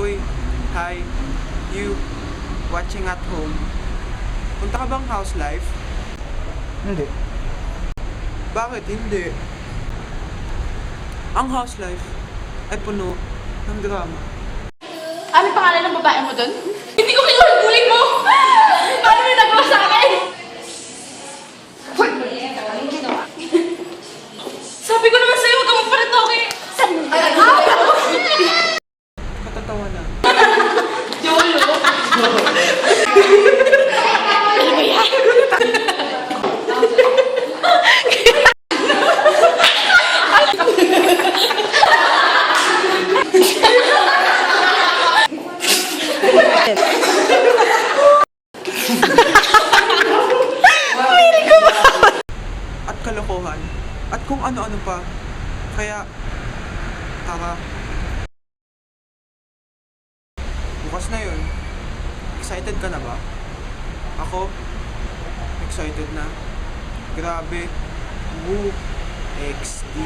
Uy, hi, you, watching at home. Punta ka bang house life? Hindi. Bakit hindi? Ang house life ay puno ng drama. Ano yung pangalan ng babae mo doon? Hindi ko kinuha yung guling mo! Paano may nagawa sa akin? Sabi ko naman sa'yo, huwag kang magparitoke! Katatawa na. Yolo! Ano ba yan? At kalokohan. At kung ano-ano pa. Kaya, tara. Bukas na yun. Excited ka na ba? Ako, excited na. Grabe. Woo. XD.